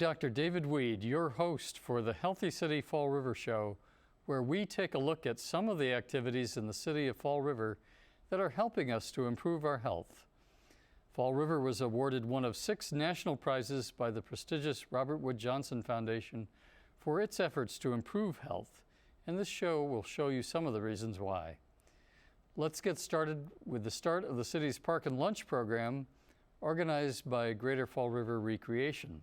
Dr. David Weed, your host for the Healthy City Fall River Show, where we take a look at some of the activities in the city of Fall River that are helping us to improve our health. Fall River was awarded one of 6 national prizes by the prestigious Robert Wood Johnson Foundation for its efforts to improve health, and this show will show you some of the reasons why. Let's get started with the start of the city's Park and Lunch program, organized by Greater Fall River Recreation.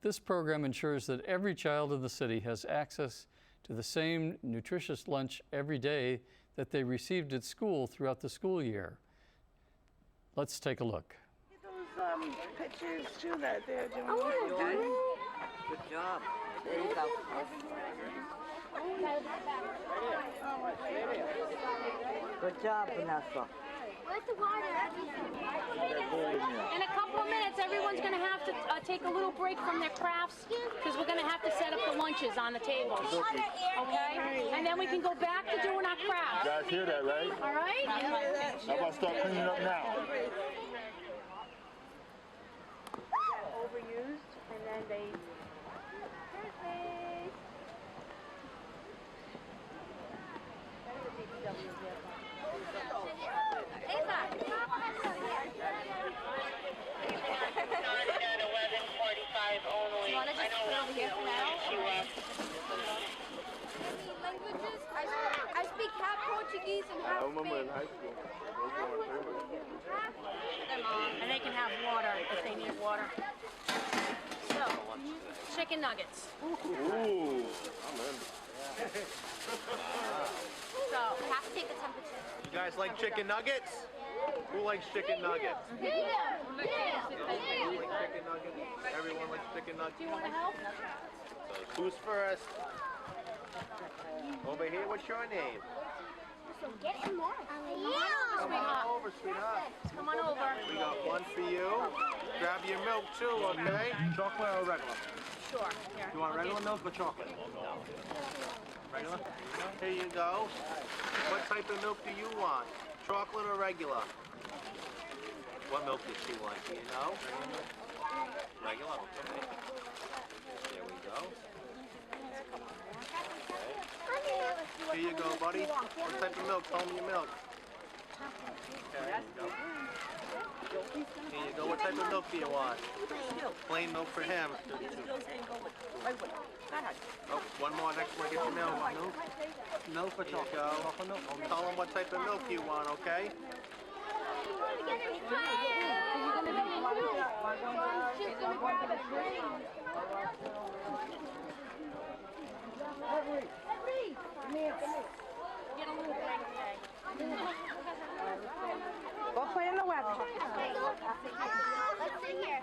This program ensures that every child in the city has access to the same nutritious lunch every day that they received at school throughout the school year. Let's take a look. Those pictures too that they're doing. Good job. There you go. Good job, Vanessa. Where's the water? In a couple of minutes, everyone's going to have to take a little break from their crafts because we're going to have to set up the lunches on the tables. Okay? And then we can go back to doing our crafts. You guys hear that, right? All right? How about start cleaning up now? Overused, and then they. You want to just put over here for now? Languages. I speak half Portuguese and half I remember in Spanish. high school. And they can have water if they need water. So, chicken nuggets. Ooh, I'm in. So, we have to take the temperature. You guys like chicken nuggets? Who likes chicken nuggets? You like chicken nuggets? Everyone likes chicken nuggets? Do you want to help? So who's first? Over here, what's your name? Get some more. Come on over, sweetheart. Come on over. We got one for you. Grab your milk too, okay? Chocolate or regular? Sure. Here. You want regular milk or chocolate? Regular? Here you go. What type of milk do you want? Chocolate or regular? What milk does she want? Do you know? Regular? Okay. There we go. Okay. Here you go, buddy. What type of milk? Tell me your milk. Okay, here you go. Here you go. What type of milk do you want? Plain milk for him. Oh, one more. Next one. Get your milk. Milk for chocolate. Tell him what type of milk you want, okay? Go play in the web. Let's sit here.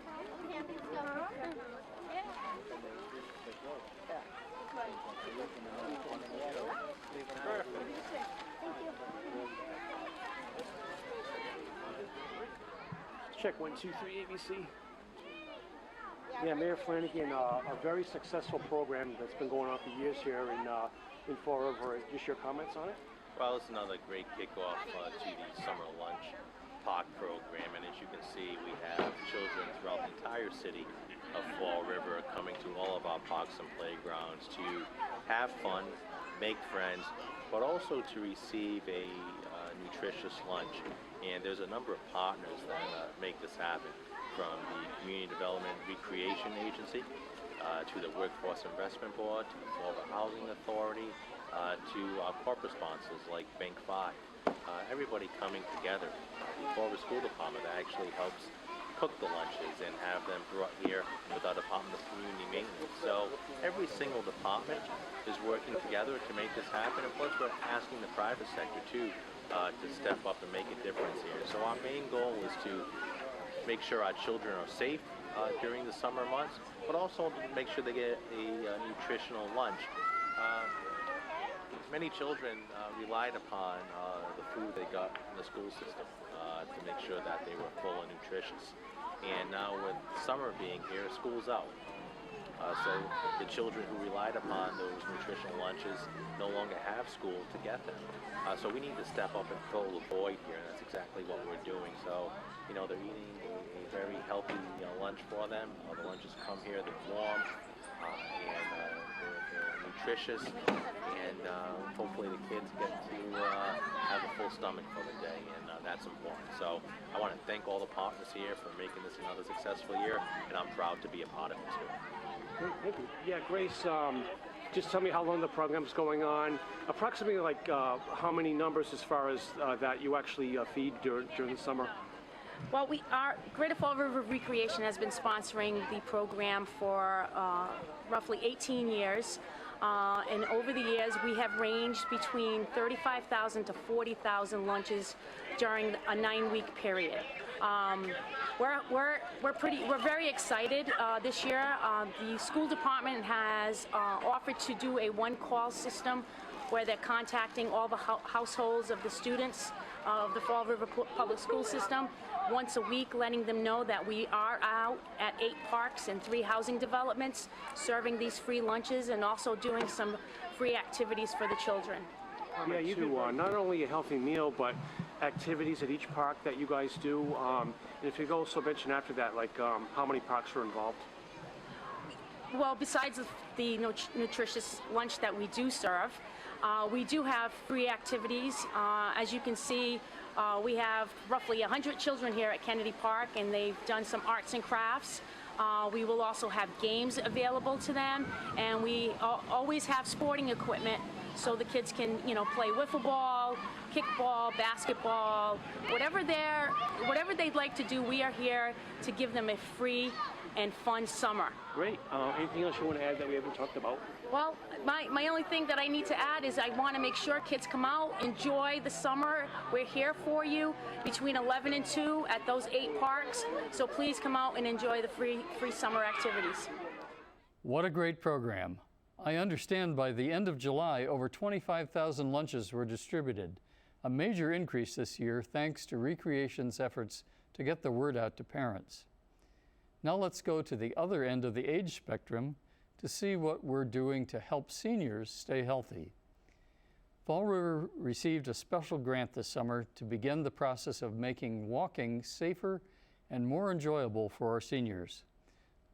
Check 1, 2, 3, ABC. Yeah, Mayor Flanagan, a very successful program that's been going on for years here in Fall River. Just your comments on it? Well, it's another great kickoff to the summer lunch park program, and as you can see, we have children throughout the entire city of Fall River coming to all of our parks and playgrounds to have fun, make friends, but also to receive a nutritious lunch. And there's a number of partners that make this happen, from the Community Development Recreation Agency to the Workforce Investment Board, to the Florida Housing Authority, to our corporate sponsors like Bank 5. Everybody coming together. The Fall River School Department actually helps cook the lunches and have them brought here with our Department of Community Maintenance. So every single department is working together to make this happen. Of course, we're asking the private sector too to step up and make a difference here. So our main goal is to make sure our children are safe during the summer months, but also to make sure they get a nutritional lunch. Many children relied upon the food they got in the school system to make sure that they were full and nutritious. And now with summer being here, school's out. So the children who relied upon those nutritional lunches no longer have school to get them. So we need to step up and fill the void here, and that's exactly what we're doing. So, they're eating a very healthy lunch for them. The lunches come here, they're nutritious, and hopefully the kids get to have a full stomach for the day, and that's important. So I want to thank all the partners here for making this another successful year, and I'm proud to be a part of it too. Great, thank you. Yeah, Grace, just tell me how long the program's going on. Approximately like how many numbers as far as that you actually feed during the summer? Well, Greater Fall River Recreation has been sponsoring the program for roughly 18 years. And over the years, we have ranged between 35,000 to 40,000 lunches during a 9-week period. We're very excited this year. The school department has offered to do a one-call system where they're contacting all the households of the students of the Fall River Public School System once a week, letting them know that we are out at 8 parks and 3 housing developments serving these free lunches and also doing some free activities for the children. Yeah, you do not only a healthy meal, but activities at each park that you guys do. And if you could also mention after that, like how many parks are involved? Well, besides the nutritious lunch that we do serve, we do have free activities. As you can see, we have roughly 100 children here at Kennedy Park, and they've done some arts and crafts. We will also have games available to them, and we always have sporting equipment so the kids can, play wiffle ball, kickball, basketball, whatever they'd like to do. We are here to give them a free and fun summer. Great. Anything else you want to add that we haven't talked about? Well, my only thing that I need to add is I want to make sure kids come out, enjoy the summer. We're here for you between 11 and 2 at those 8 parks. So please come out and enjoy the free summer activities. What a great program. I understand by the end of July, over 25,000 lunches were distributed, a major increase this year thanks to Recreation's efforts to get the word out to parents. Now let's go to the other end of the age spectrum to see what we're doing to help seniors stay healthy. Fall River received a special grant this summer to begin the process of making walking safer and more enjoyable for our seniors.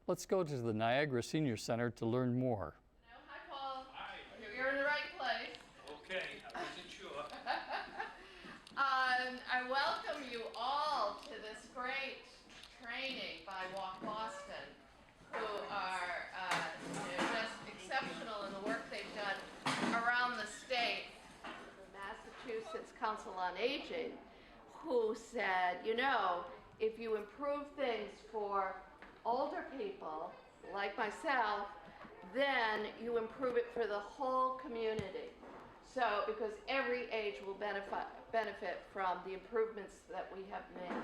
Let's go to the Niagara Senior Center to learn more. Hi, Paul. Hi. You're in the right place. Okay, I wasn't sure. I welcome you all to this great training by Walk Boston, who are just exceptional in the work they've done around the state. The Massachusetts Council on Aging, who said, if you improve things for older people like myself, then you improve it for the whole community. So, because every age will benefit from the improvements that we have made.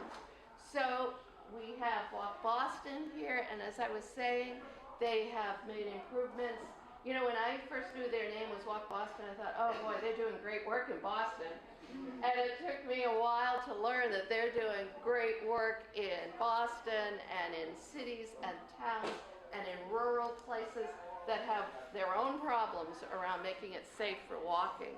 So, we have Walk Boston here, and as I was saying, they have made improvements. When I first knew their name was Walk Boston, I thought, oh boy, they're doing great work in Boston. And it took me a while to learn that they're doing great work in Boston and in cities and towns and in rural places that have their own problems around making it safe for walking.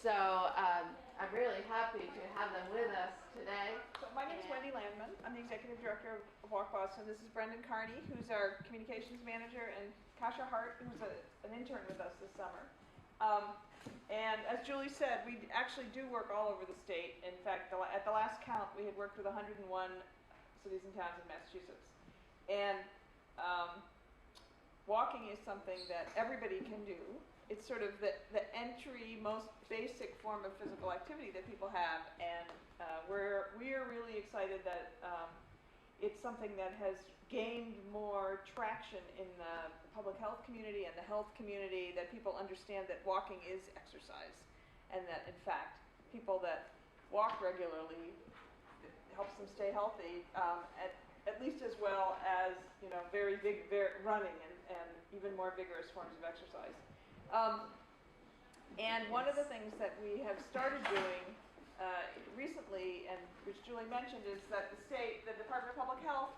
So I'm really happy to have them with us today. So my name is Wendy Landman. I'm the Executive Director of Walk Boston. This is Brendan Carney, who's our Communications Manager, and Kasha Hart, who's an intern with us this summer. And as Julie said, we actually do work all over the state. In fact, at the last count, we had worked with 101 cities and towns in Massachusetts. And walking is something that everybody can do. It's sort of the entry, most basic form of physical activity that people have, and we are really excited that it's something that has gained more traction in the public health community and the health community, that people understand that walking is exercise, and that in fact people that walk regularly, it helps them stay healthy at least as well as very big running and even more vigorous forms of exercise. And one of the things that we have started doing recently, and which Julie mentioned, is that the Department of Public Health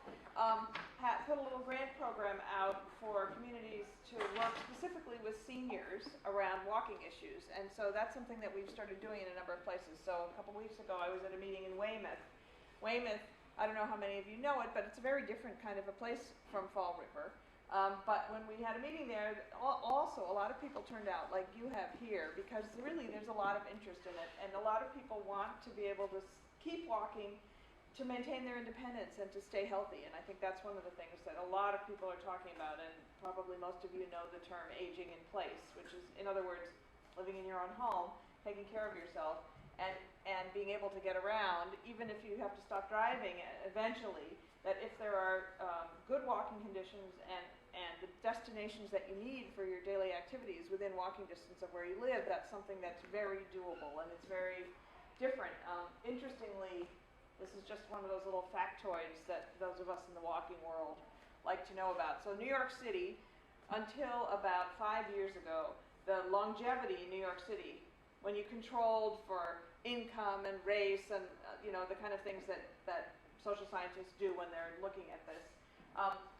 put a little grant program out for communities to work specifically with seniors around walking issues. And so that's something that we've started doing in a number of places. So a couple weeks ago, I was at a meeting in Weymouth. Weymouth, I don't know how many of you know it, but it's a very different kind of a place from Fall River. But when we had a meeting there, also a lot of people turned out, like you have here, because really there's a lot of interest in it, and a lot of people want to be able to keep walking to maintain their independence and to stay healthy. And I think that's one of the things that a lot of people are talking about, and probably most of you know the term aging in place, which is, in other words, living in your own home, taking care of yourself, and being able to get around, even if you have to stop driving eventually, that if there are good walking conditions and the destinations that you need for your daily activities within walking distance of where you live, that's something that's very doable and it's very different. Interestingly, this is just one of those little factoids that those of us in the walking world like to know about. So New York City, until about 5 years ago, the longevity in New York City, when you controlled for income and race and the kind of things that social scientists do when they're looking at this,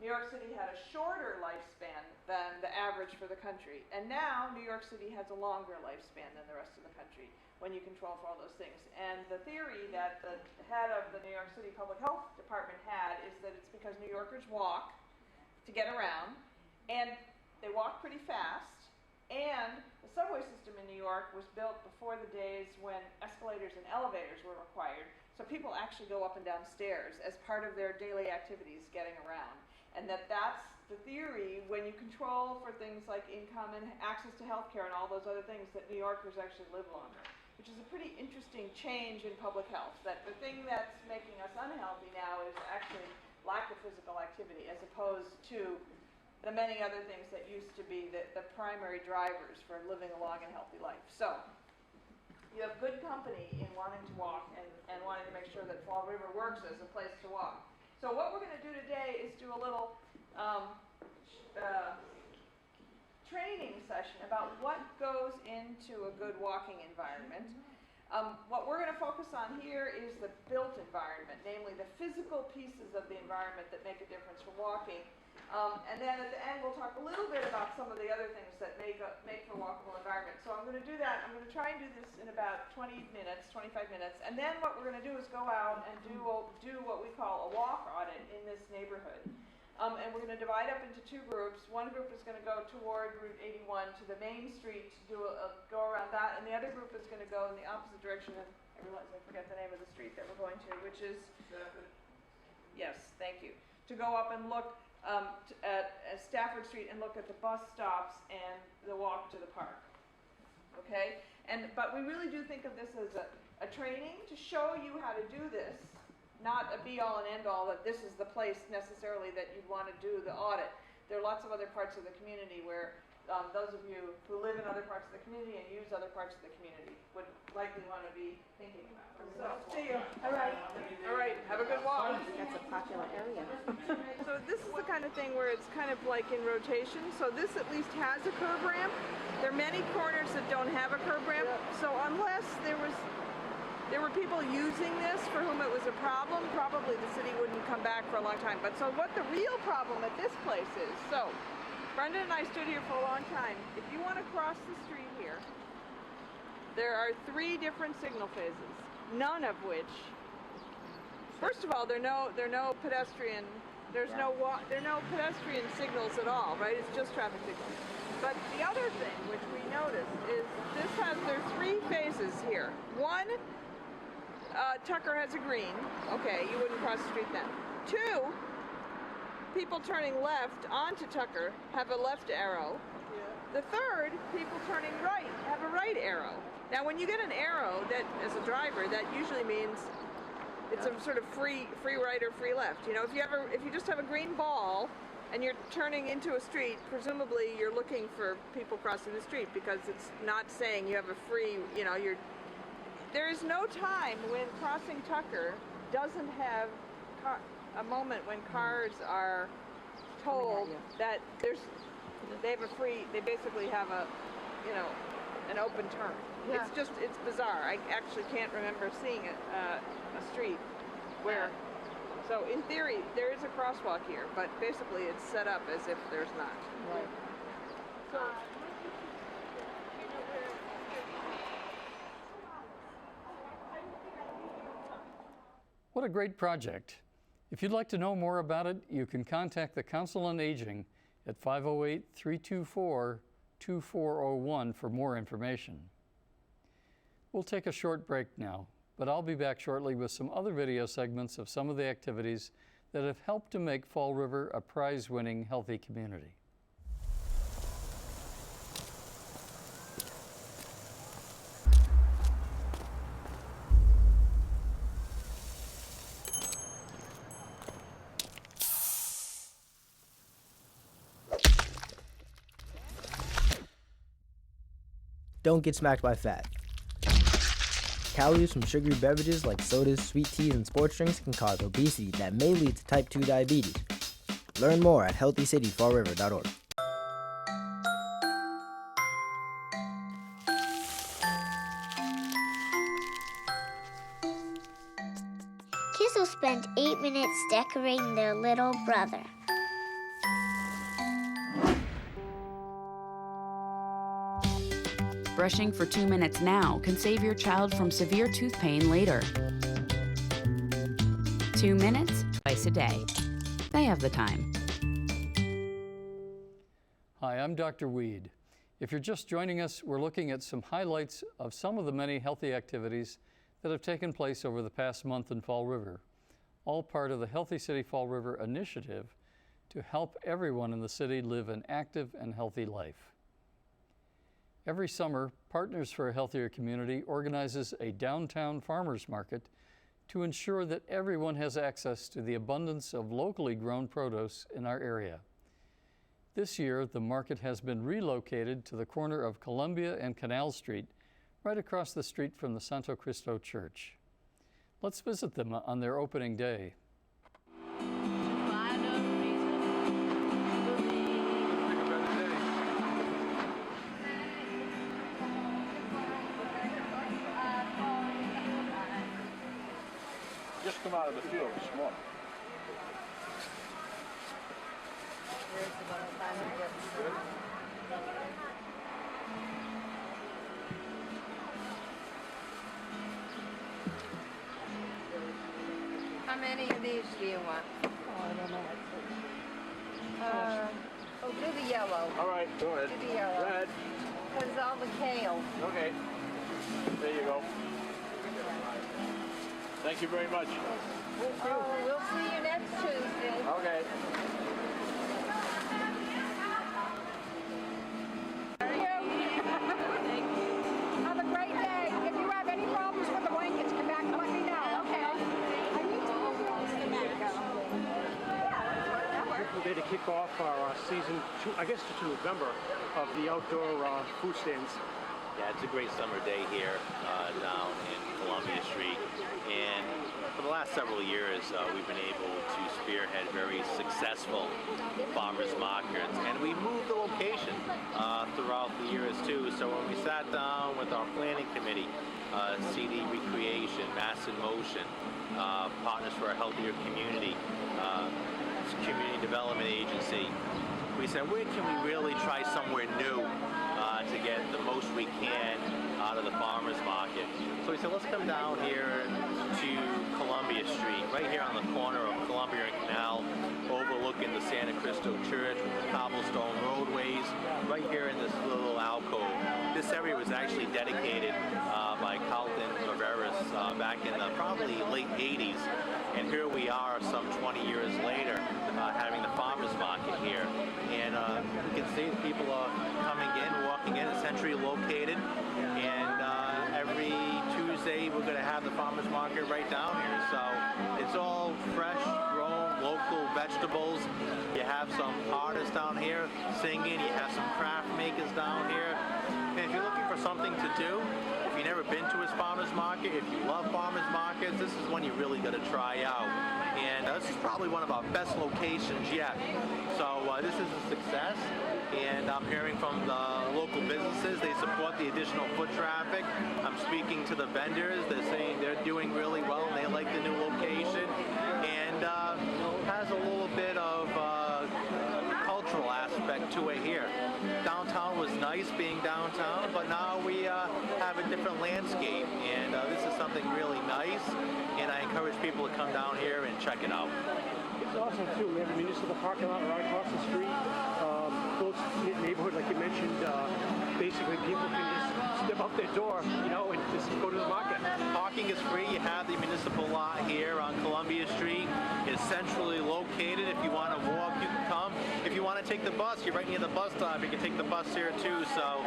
New York City had a shorter lifespan than the average for the country. And now New York City has a longer lifespan than the rest of the country when you control for all those things. And the theory that the head of the New York City Public Health Department had is that it's because New Yorkers walk to get around, and they walk pretty fast, and the subway system in New York was built before the days when escalators and elevators were required. So people actually go up and down stairs as part of their daily activities getting around. And that's the theory when you control for things like income and access to healthcare and all those other things that New Yorkers actually live longer, which is a pretty interesting change in public health. That the thing that's making us unhealthy now is actually lack of physical activity as opposed to the many other things that used to be the primary drivers for living a long and healthy life. So you have good company in wanting to walk and wanting to make sure that Fall River works as a place to walk. So what we're going to do today is do a little training session about what goes into a good walking environment. What we're going to focus on here is the built environment, namely the physical pieces of the environment that make a difference for walking. And then at the end, we'll talk a little bit about some of the other things that make for walkable environment. So I'm going to do that. I'm going to try and do this in about 20 minutes, 25 minutes. And then what we're going to do is go out and do what we call a walk audit in this neighborhood. And we're going to divide up into two groups. One group is going to go toward Route 81 to the main street to go around that. And the other group is going to go in the opposite direction. And I realize I forget the name of the street that we're going to, which is? Yes, thank you. To go up and look at Stafford Street and look at the bus stops and the walk to the park. Okay? But we really do think of this as a training to show you how to do this, not a be-all and end-all that this is the place necessarily that you'd want to do the audit. There are lots of other parts of the community where those of you who live in other parts of the community and use other parts of the community would likely want to be thinking about. So, see you. All right. All right. Have a good walk. That's a popular area. So this is the kind of thing where it's kind of like in rotation. So this at least has a curb ramp. There are many corners that don't have a curb ramp. So unless there were people using this for whom it was a problem, probably the city wouldn't come back for a long time. But so what the real problem at this place is, so Brenda and I stood here for a long time. If you want to cross the street here, there are 3 different signal phases, none of which, first of all, there are no pedestrian signals at all, right? It's just traffic signals. But the other thing which we noticed is there are 3 phases here. One, Tucker has a green. Okay, you wouldn't cross the street then. 2, people turning left onto Tucker have a left arrow. The third, people turning right have a right arrow. Now, when you get an arrow, that as a driver, that usually means it's a sort of free right or free left. You know, if you just have a green ball and you're turning into a street, presumably you're looking for people crossing the street because it's not saying you have a free. You know, there is no time when crossing Tucker doesn't have a moment when cars are told that they basically have an open turn. Yeah. It's bizarre. I actually can't remember seeing a street where, so in theory, there is a crosswalk here, but basically it's set up as if there's not. Right. So, What a great project. If you'd like to know more about it, you can contact the Council on Aging at 508-324-2401 for more information. We'll take a short break now, but I'll be back shortly with some other video segments of some of the activities that have helped to make Fall River a prize-winning healthy community. Don't get smacked by fat. Calories from sugary beverages like sodas, sweet teas, and sports drinks can cause obesity that may lead to type 2 diabetes. Learn more at healthycityfallriver.org. Kids will spend 8 minutes decorating their little brother. Brushing for 2 minutes now can save your child from severe tooth pain later. 2 minutes, twice a day. They have the time. Hi, I'm Dr. Weed. If you're just joining us, we're looking at some highlights of some of the many healthy activities that have taken place over the past month in Fall River, all part of the Healthy City Fall River initiative to help everyone in the city live an active and healthy life. Every summer, Partners for a Healthier Community organizes a downtown farmers market to ensure that everyone has access to the abundance of locally grown produce in our area. This year, the market has been relocated to the corner of Columbia and Canal Street, right across the street from the Santo Cristo Church. Let's visit them on their opening day. Just come out of the field this morning. How many of these do you want? Oh, I don't know. Do the yellow. All right, go ahead. Do the yellow. Go ahead. Because all the kale. Okay. There you go. Thank you very much. Oh, we'll see you next Tuesday. Okay. Have a great day. If you have any problems with the blankets, come back and let me know. Okay. Beautiful day to kick off our season, I guess to November, of the outdoor food stands. Yeah, it's a great summer day here down in Columbia Street. And for the last several years, we've been able to spearhead very successful farmers markets. And we moved the location throughout the years too. So when we sat down with our planning committee, CD Recreation, Mass in Motion, Partners for a Healthier Community, Community Development Agency, we said, where can we really try somewhere new to get the most we can out of the farmers market? So we said, let's come down here to Columbia Street, right here on the corner of Columbia and Canal, overlooking the Santa Cristo Church, cobblestone roadways, right here in this little alcove. This area was actually dedicated by Carlton Riveras back in the probably late 80s. And here we are some 20 years later, having the farmers market here. And you can see people are coming in, walking in. It's centrally located. And every Tuesday, we're going to have the farmers market right down here. So it's all fresh, grown, local vegetables. You have some artists down here singing. You have some craft makers down here. And if you're looking for something to do, if you've never been to a farmers market, if you love farmers markets, this is one you really got to try out. And this is probably one of our best locations yet. So this is a success. And I'm hearing from the local businesses, they support the additional foot traffic. I'm speaking to the vendors, they're saying they're doing really well and they like the new location. And has a little bit of cultural aspect to it here. Downtown was nice being downtown, but now we have a different landscape, and this is something really nice, and I encourage people to come down here and check it out. It's awesome too. We have a municipal parking lot right across the street. basically people can just step out their door, you know, and just go to the market. Parking is free. You have the municipal lot here on Columbia Street. It's centrally located. If you want to walk, you can come. If you want to take the bus, you're right near the bus stop. You can take the bus here too. So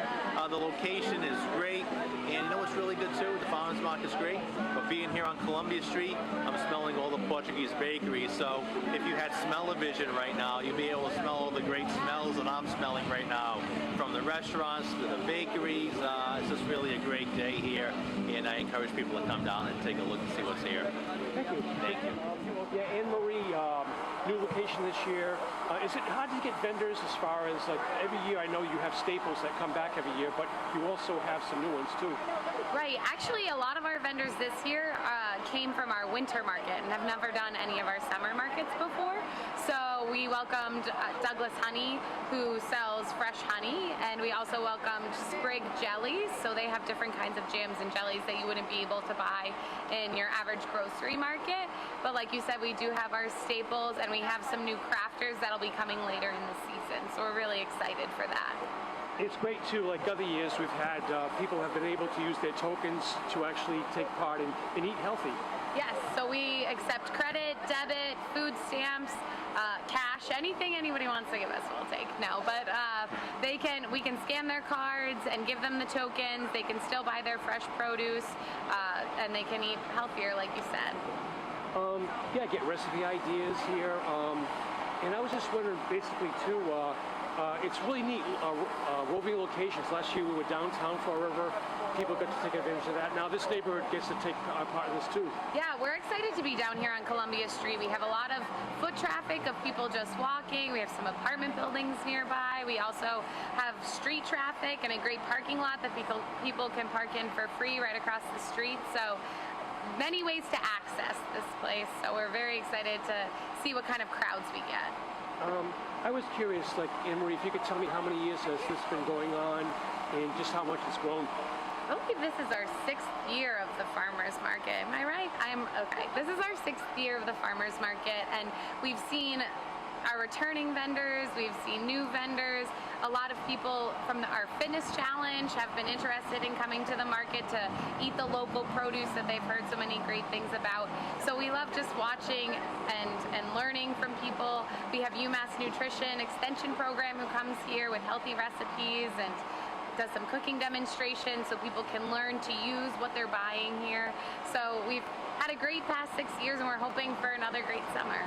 the location is great. And you know what's really good too? The farmers market's great. But being here on Columbia Street, I'm smelling all the Portuguese bakeries. So if you had smell-o-vision right now, you'd be able to smell all the great smells that I'm smelling right now. From the restaurants to the bakeries, it's just really a great day here. And I encourage people to come down and take a look and see what's here. Thank you. Thank you. Yeah, Anne Marie, new location this year. Is it hard to get vendors as far as like every year? I know you have staples that come back every year, but you also have some new ones too. Right. Actually, a lot of our vendors this year came from our winter market and have never done any of our summer markets before. So we welcomed Douglas Honey, who sells fresh honey, and we also welcomed Sprig Jellies. So they have different kinds of jams and jellies that you wouldn't be able to buy in your average grocery market. But like you said, we do have our staples, and we have some new crafters that'll be coming later in the season. So we're really excited for that. It's great too, like other years we've had, people have been able to use their tokens to actually take part and eat healthy. Yes, so we accept credit, debit, food stamps, cash, anything anybody wants to give us we'll take. No, but we can scan their cards and give them the tokens. They can still buy their fresh produce, and they can eat healthier, like you said. Yeah, get recipe ideas here. And I was just wondering basically too, it's really neat, roving locations. Last year we were downtown Fall River. People got to take advantage of that. Now this neighborhood gets to take part in this too. Yeah, we're excited to be down here on Columbia Street. We have a lot of foot traffic of people just walking. We have some apartment buildings nearby. We also have street traffic and a great parking lot that people can park in for free right across the street. So many ways to access this place. So we're very excited to see what kind of crowds we get. I was curious, like, Anne Marie, if you could tell me how many years has this been going on and just how much it's grown. I believe this is our 6th year of the farmers market. Am I right? Okay. This is our 6th year of the farmers market, and we've seen our returning vendors, we've seen new vendors. A lot of people from our fitness challenge have been interested in coming to the market to eat the local produce that they've heard so many great things about. So we love just watching and learning from people. We have UMass Nutrition Extension Program who comes here with healthy recipes and does some cooking demonstrations so people can learn to use what they're buying here. So we've had a great past 6 years, and we're hoping for another great summer.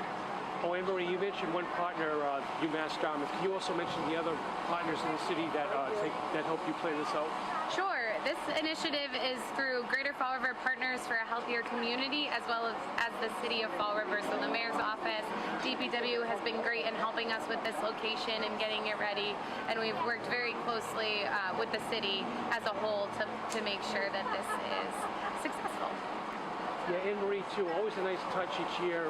Oh, Anne Marie, you mentioned one partner, UMass Dartmouth. Can you also mention the other partners in the city that help you plan this out? Sure. This initiative is through Greater Fall River Partners for a Healthier Community, as well as the City of Fall River. So the Mayor's Office, DPW has been great in helping us with this location and getting it ready. And we've worked very closely with the city as a whole to make sure that this is successful. Yeah, Anne Marie too, always a nice touch each year.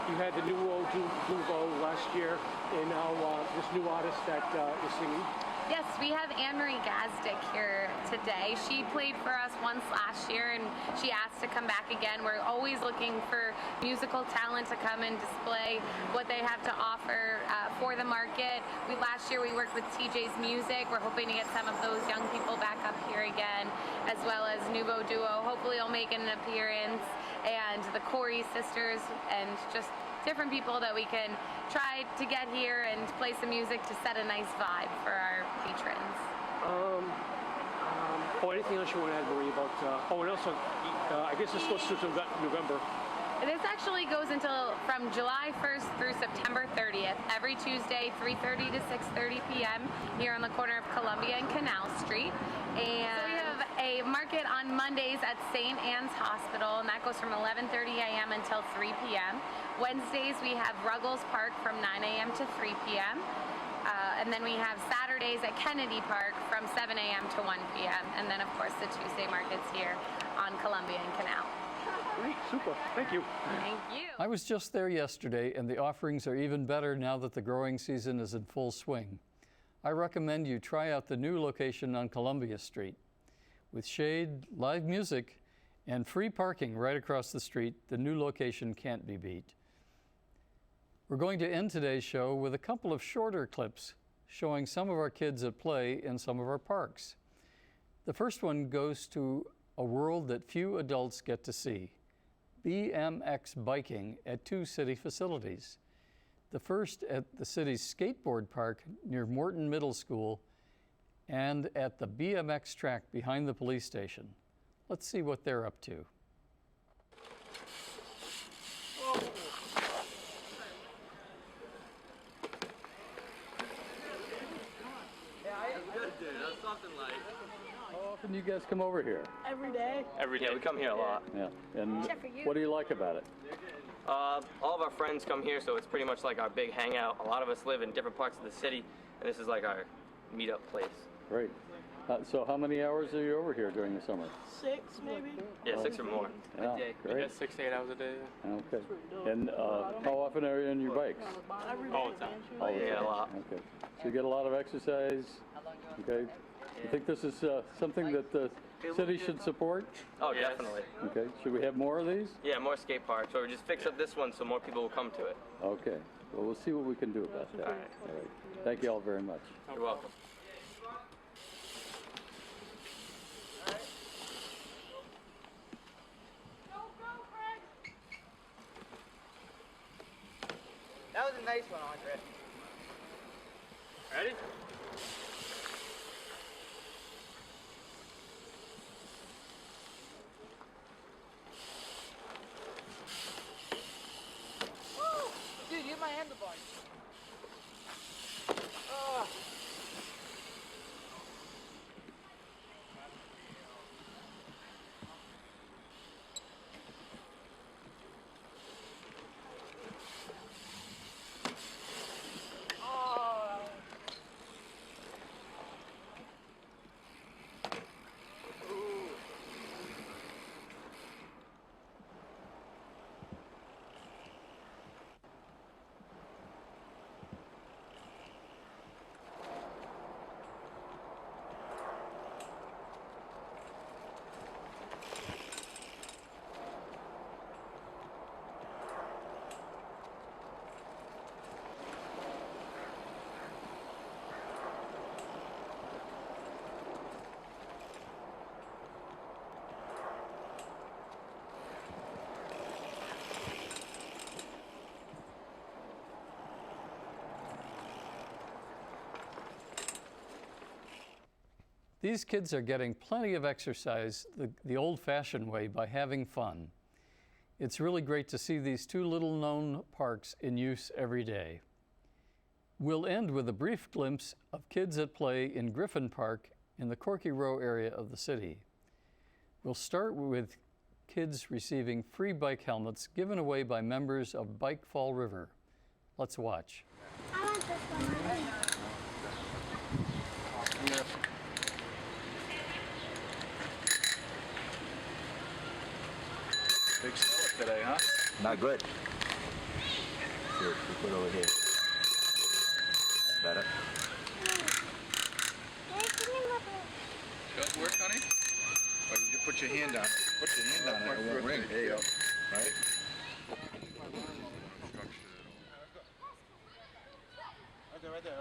You had the Nuvo Duvo last year, and now this new artist that is singing. Yes, we have Anne Marie Gazdick here today. She played for us once last year, and she asked to come back again. We're always looking for musical talent to come and display what they have to offer for the market. Last year we worked with TJ's Music. We're hoping to get some of those young people back up here again, as well as Nuvo Duo. Hopefully will make an appearance, and the Corey sisters, and just different people that we can try to get here and play some music to set a nice vibe for our patrons. Anything else you want to add, Marie, about, and also, I guess this goes through November. This actually goes from July 1st through September 30th, every Tuesday, 3:30 to 6:30 p.m. here on the corner of Columbia and Canal Street. And so we have a market on Mondays at St. Anne's Hospital, and that goes from 11:30 a.m. until 3 p.m. Wednesdays we have Ruggles Park from 9 a.m. to 3 p.m. And then we have Saturdays at Kennedy Park from 7 a.m. to 1 p.m. And then, of course, the Tuesday markets here on Columbia and Canal. Great, super, thank you. Thank you. I was just there yesterday, and the offerings are even better now that the growing season is in full swing. I recommend you try out the new location on Columbia Street. With shade, live music, and free parking right across the street, the new location can't be beat. We're going to end today's show with a couple of shorter clips showing some of our kids at play in some of our parks. The first one goes to a world that few adults get to see, BMX biking at 2 city facilities. The first at the city's skateboard park near Morton Middle School and at the BMX track behind the police station. Let's see what they're up to. How often do you guys come over here? Every day. Every day. We come here a lot. Yeah. And Except for you. what do you like about it? All of our friends come here, so it's pretty much like our big hangout. A lot of us live in different parts of the city, and this is like our meetup place. Great. So how many hours are you over here during the summer? 6 maybe. Yeah, 6 or more Yeah, a day. great. 6 to 8 hours a day. Okay. And how often are you on your bikes? All the time. All the Yeah, time. a lot. Okay. So you get a lot of exercise. Okay. You think this is something that the city should support? Oh, definitely. Okay. Should we have more of these? Yeah, more skate parks. Or just fix up this one so more people will come to it. Okay. Well, we'll see what we can do about that. All right. All right. Thank you all very much. You're welcome. That was a nice one, Andre. Ready? Dude, get my handlebars. These kids are getting plenty of exercise the old-fashioned way by having fun. It's really great to see these 2 little-known parks in use every day. We'll end with a brief glimpse of kids at play in Griffin Park in the Corky Row area of the city. We'll start with kids receiving free bike helmets given away by members of Bike Fall River. Let's watch. I want this one. Big snow today, huh? Not good. Here, we put it over here. Better. Does it work, honey? Or did you put your hand on it? Put your hand on it, it won't ring. There you go. Right? Right there, right there.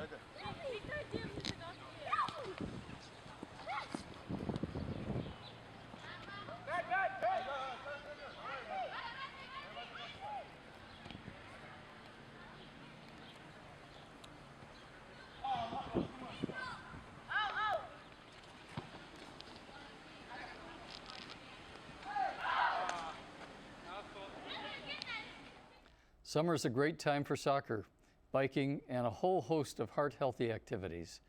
Summer's a great time for soccer, biking, and a whole host of heart-healthy activities.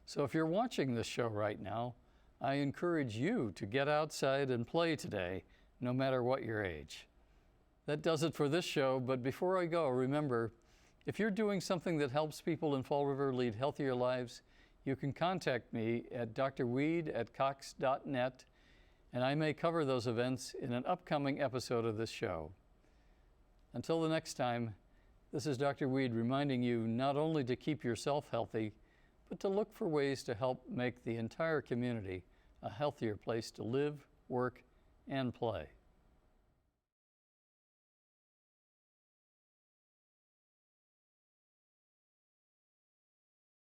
So if you're watching this show right now, I encourage you to get outside and play today, no matter what your age. That does it for this show, but before I go, remember, if you're doing something that helps people in Fall River lead healthier lives, you can contact me at drweed@cox.net, and I may cover those events in an upcoming episode of this show. Until the next time, this is Dr. Weed reminding you not only to keep yourself healthy, but to look for ways to help make the entire community a healthier place to live, work, and play.